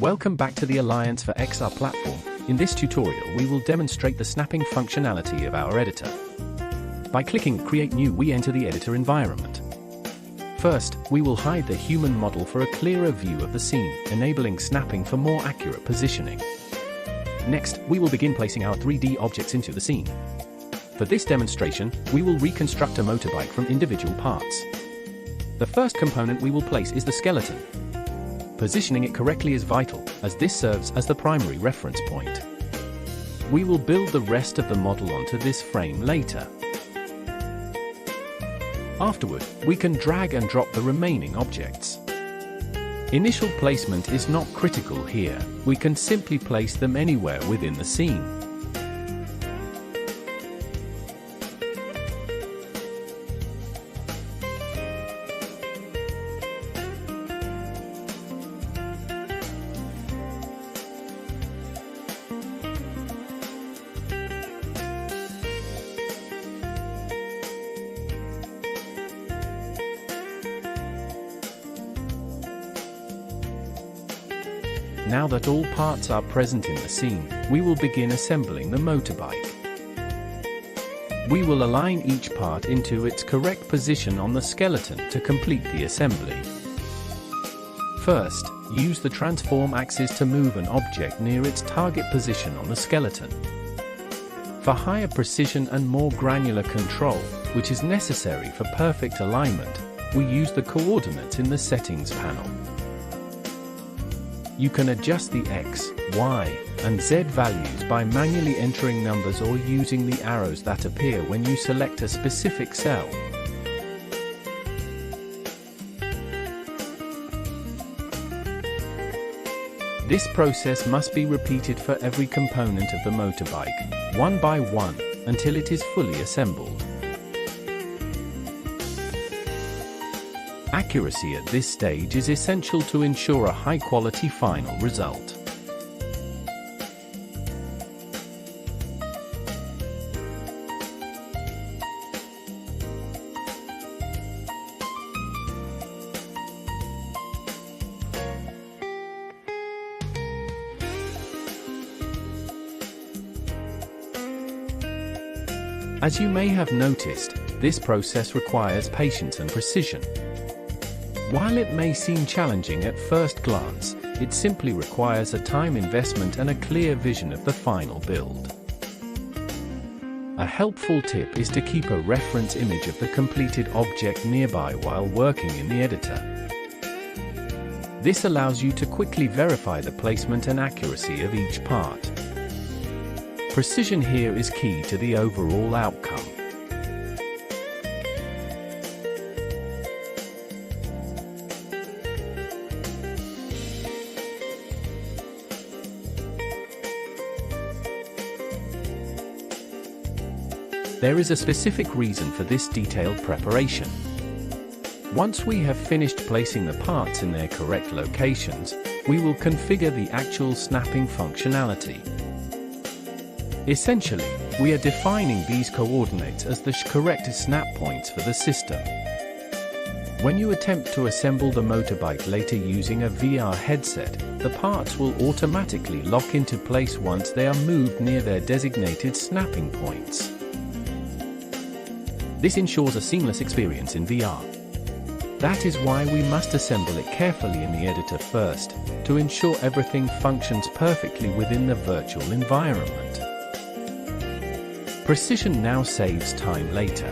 Welcome back to the Alliance4XR platform. In this tutorial we will demonstrate the snapping functionality of our editor. By clicking Create New, we enter the editor environment. First, we will hide the human model for a clearer view of the scene, enabling snapping for more accurate positioning. Next, we will begin placing our 3D objects into the scene. For this demonstration, we will reconstruct a motorbike from individual parts. The first component we will place is the skeleton. Positioning it correctly is vital, as this serves as the primary reference point. We will build the rest of the model onto this frame later. Afterward, we can drag and drop the remaining objects. Initial placement is not critical here, we can simply place them anywhere within the scene. Now that all parts are present in the scene, we will begin assembling the motorbike. We will align each part into its correct position on the skeleton to complete the assembly. First, use the transform axis to move an object near its target position on the skeleton. For higher precision and more granular control, which is necessary for perfect alignment, we use the coordinates in the settings panel. You can adjust the X, Y, and Z values by manually entering numbers or using the arrows that appear when you select a specific cell. This process must be repeated for every component of the motorbike, one by one, until it is fully assembled. Accuracy at this stage is essential to ensure a high-quality final result. As you may have noticed, this process requires patience and precision. While it may seem challenging at first glance, it simply requires a time investment and a clear vision of the final build. A helpful tip is to keep a reference image of the completed object nearby while working in the editor. This allows you to quickly verify the placement and accuracy of each part. Precision here is key to the overall outcome. There is a specific reason for this detailed preparation. Once we have finished placing the parts in their correct locations, we will configure the actual snapping functionality. Essentially, we are defining these coordinates as the correct snap points for the system. When you attempt to assemble the motorbike later using a VR headset, the parts will automatically lock into place once they are moved near their designated snapping points. This ensures a seamless experience in VR. That is why we must assemble it carefully in the editor first, to ensure everything functions perfectly within the virtual environment. Precision now saves time later.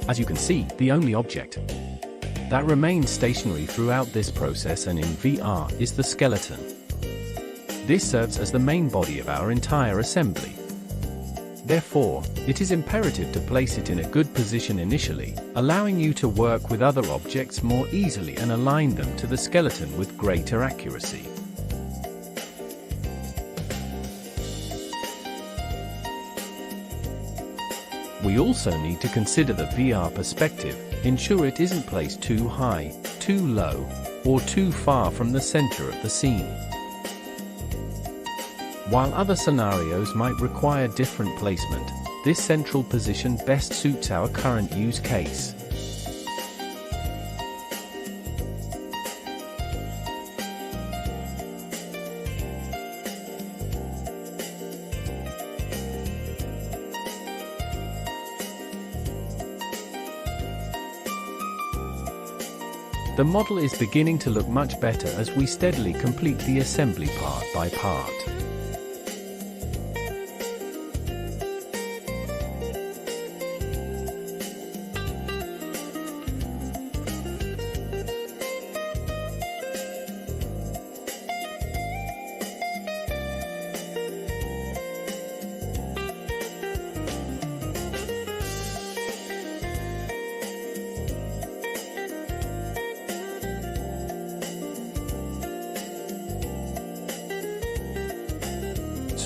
As you can see, the only object that remains stationary throughout this process and in VR is the skeleton. This serves as the main body of our entire assembly. Therefore, it is imperative to place it in a good position initially, allowing you to work with other objects more easily and align them to the skeleton with greater accuracy. We also need to consider the VR perspective, ensure it isn't placed too high, too low, or too far from the center of the scene. While other scenarios might require different placement, this central position best suits our current use case. The model is beginning to look much better as we steadily complete the assembly part by part.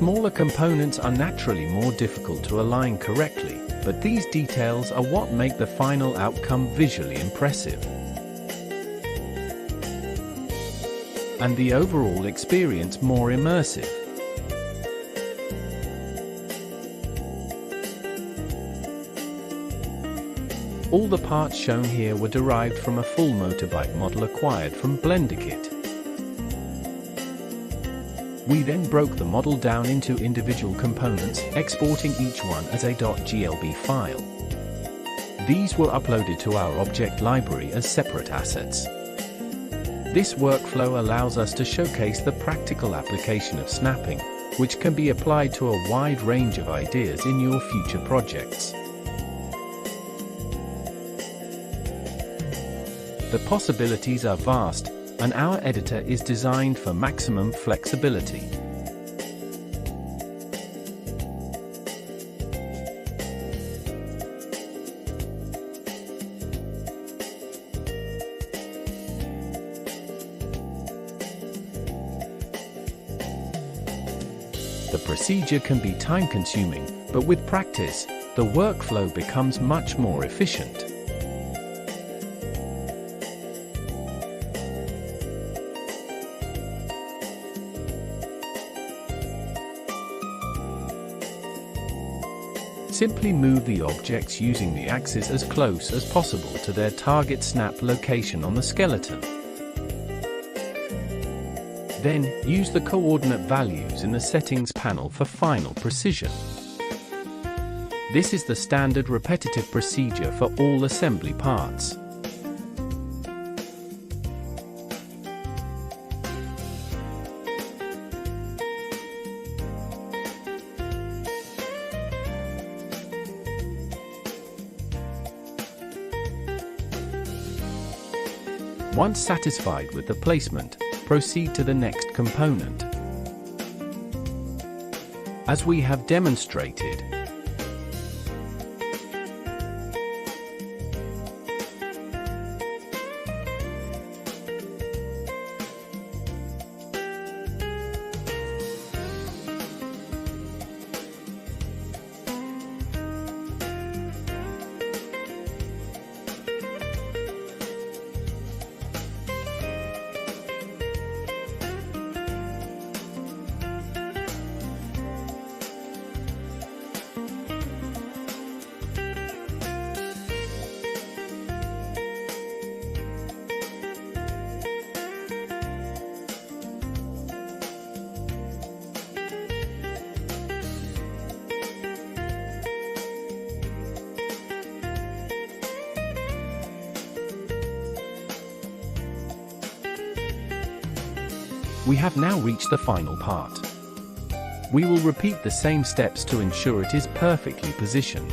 Smaller components are naturally more difficult to align correctly, but these details are what make the final outcome visually impressive. And the overall experience more immersive. All the parts shown here were derived from a full motorbike model acquired from BlenderKit. We then broke the model down into individual components, exporting each one as a .glb file. These were uploaded to our object library as separate assets. This workflow allows us to showcase the practical application of snapping, which can be applied to a wide range of ideas in your future projects. The possibilities are vast, and our editor is designed for maximum flexibility. The procedure can be time-consuming, but with practice, the workflow becomes much more efficient. Simply move the objects using the axis as close as possible to their target snap location on the skeleton. Then, use the coordinate values in the settings panel for final precision. This is the standard repetitive procedure for all assembly parts. Once satisfied with the placement, proceed to the next component. As we have demonstrated, we have now reached the final part. We will repeat the same steps to ensure it is perfectly positioned.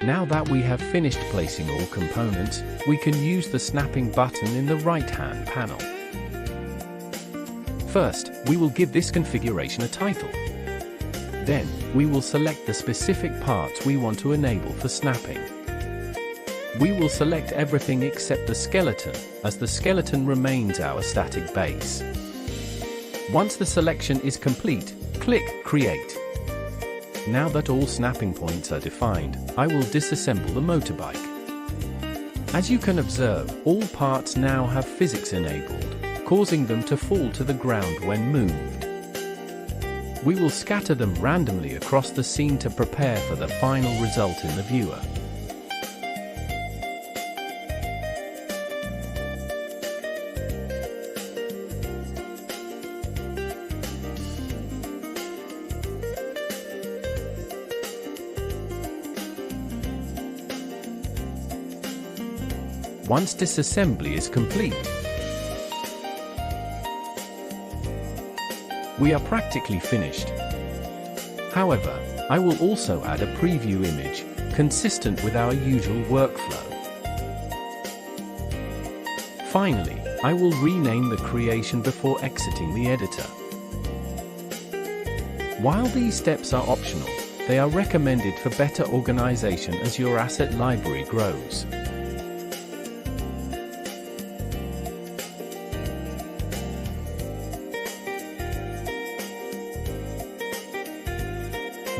Now that we have finished placing all components, we can use the snapping button in the right-hand panel. First, we will give this configuration a title. Then, we will select the specific parts we want to enable for snapping. We will select everything except the skeleton, as the skeleton remains our static base. Once the selection is complete, click Create. Now that all snapping points are defined, I will disassemble the motorbike. As you can observe, all parts now have physics enabled, causing them to fall to the ground when moved. We will scatter them randomly across the scene to prepare for the final result in the viewer. Once disassembly is complete, we are practically finished. However, I will also add a preview image, consistent with our usual workflow. Finally, I will rename the creation before exiting the editor. While these steps are optional, they are recommended for better organization as your asset library grows.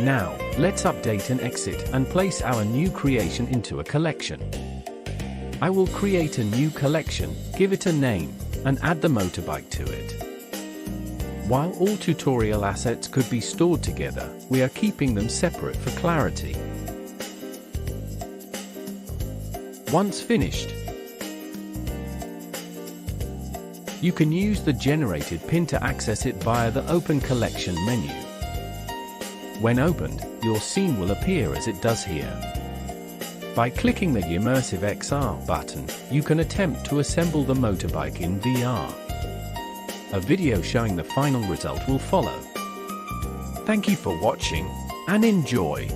Now, let's update and exit and place our new creation into a collection. I will create a new collection, give it a name, and add the motorbike to it. While all tutorial assets could be stored together, we are keeping them separate for clarity. Once finished, you can use the generated pin to access it via the Open Collection menu. When opened, your scene will appear as it does here. By clicking the Immersive XR button, you can attempt to assemble the motorbike in VR. A video showing the final result will follow. Thank you for watching, and enjoy!